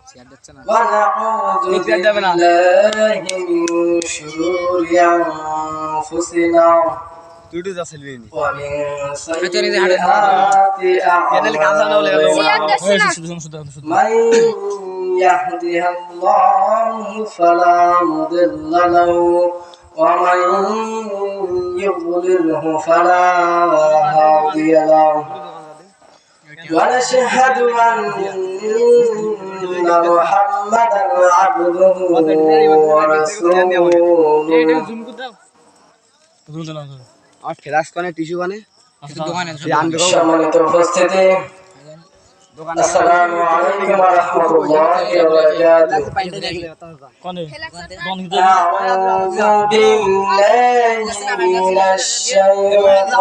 ونعوذ بالله من شرور أنفسنا ومن سيئات أعمالنا من يهده الله فلا مضل له ومن يضلله فلا هادي له ونشهد أن محمدا عبده ورسوله সম্মানিত উপস্থিতি আসসালামু আলাইকুম ওয়া রাহমাতুল্লাহি ওয়া বারাকাতুহু আউযু বিল্লাহি মিনাশ শাইতানির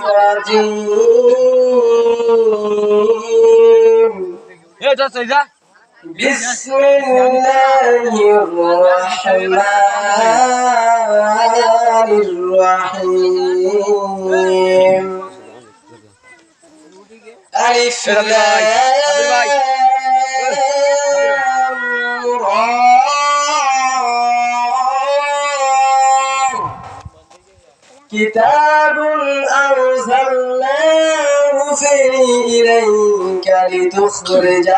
রাজীম বিসমিল্লাহির রহমানির রহিম ألف لام را كتاب أنزلناه إليك لتخرج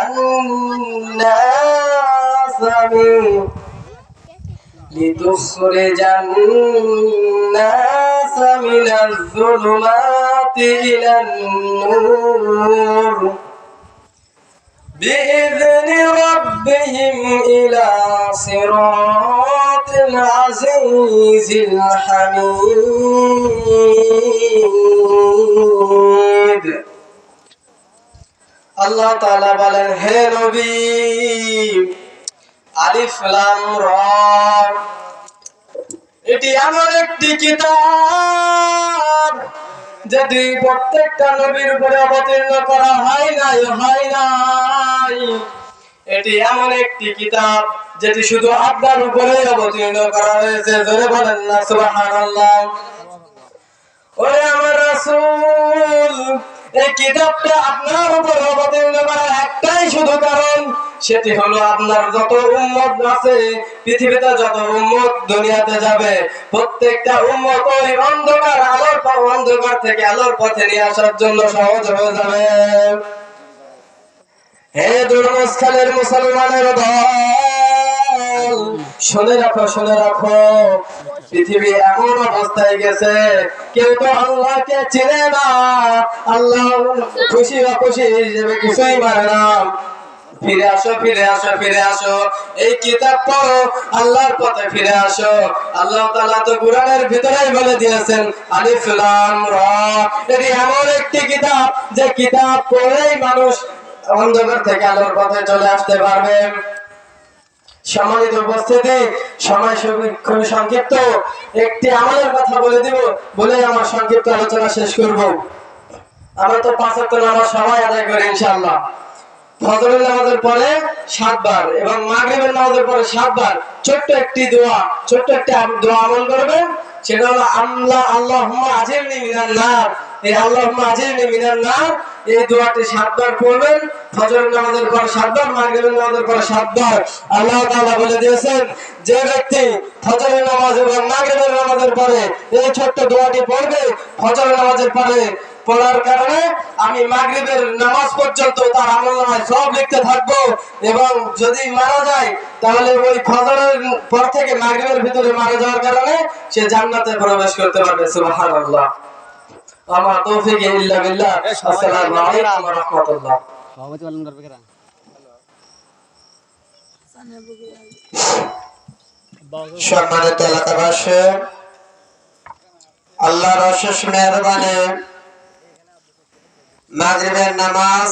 الناس من الظلمات إلى النور بإذن ربهم إلى صراط العزيز الحميد الله تعالى বলেন হে নবী আলিফ লাম রা এটি এমন একটি কিতাব যেটি প্রত্যেকটা নবীর উপরে অবতীর্ণ করা হয় নাই এটি এমন একটি কিতাব যেটি শুধু আপনার উপরে অবতীর্ণ করা হয়েছে জোরে বলেন না সুবহানাল্লাহ ওরে আমার রাসূল এই কিতাবটা আপনার উপরে অবতীর্ণ করার একটাই শুধু কারণ সেটি হলো আপনার যত উম্মত আছে পৃথিবীতে যত উম্মত দুনিয়াতে যাবে প্রত্যেকটা উম্মত ওই অন্ধকার থেকে আলোর পথে নিয়ে আসার জন্য সহজ হয়ে যাবে হে দুর্মস্থানের মুসলমানের দল শুনে রাখো পৃথিবী এমন অবস্থায় গেছে কেউ তো আল্লাহকে চিনে না আল্লাহ খুশি হিসেবে কিছুই মানে না ফিরে আসো এই কিতাব পড়ো আল্লাহর পথে ফিরে আসো আল্লাহ তাআলা তো কোরআনের ভিতরেই বলে দিয়েছেন আলিফ লাম রা এটি এমন একটি কিতাব যে কিতাব পড়েই মানুষ অন্ধকার থেকে আলোর পথে চলে আসতে পারবে সম্মানিত উপস্থিতি সময় খুবই সংক্ষিপ্ত একটি আমলের কথা বলে দিব বলে আমার সংক্ষিপ্ত আলোচনা শেষ করব আমরা তো 5 ওয়াক্ত নামাজ সবাই আদায় করি ইনশাআল্লাহ ফজরের নামাজের পরে 7 বার এবং মাগরিবের নামাজের পরে 7 বার ছোট্ট একটি দোয়া আমল করবেন সেটা হলো আল্লাহুম্মা আজিরনি মিনান নার এই আল্লাহুম্মা আজিরনি মিনান নার এই দোয়াটি 7 বার পড়বেন ফজরের নামাজের পর 7 বার মাগরিবের নামাজের পর 7 বার আল্লাহ তাআলা বলে দিয়েছেন যে ব্যক্তি ফজরের নামাজ এবং মাগরিবের নামাজের পরে এই ছোট্ট দোয়াটি পড়বে ফজরের নামাজের পরে পড়ার কারণে আমি মাগরিবের নামাজ পর্যন্ত তার আমলনামায় সব লিখতে থাকবো এবং যদি মারা যায় তাহলে ওই ফজরের পর থেকে মাগরিবের ভিতরে মারা যাওয়ার কারণে সে জান্নাতে প্রবেশ করতে পারবে সুবহানাল্লাহ আমা তৌফিক ইল্লা বিল্লাহ আসসালামু আলাইকুম ওয়া রাহমাতুল্লাহ সম্মানিত এলাকাবাসী আল্লাহর অশেষ মেহেরবানি মাগরিবের নামাজ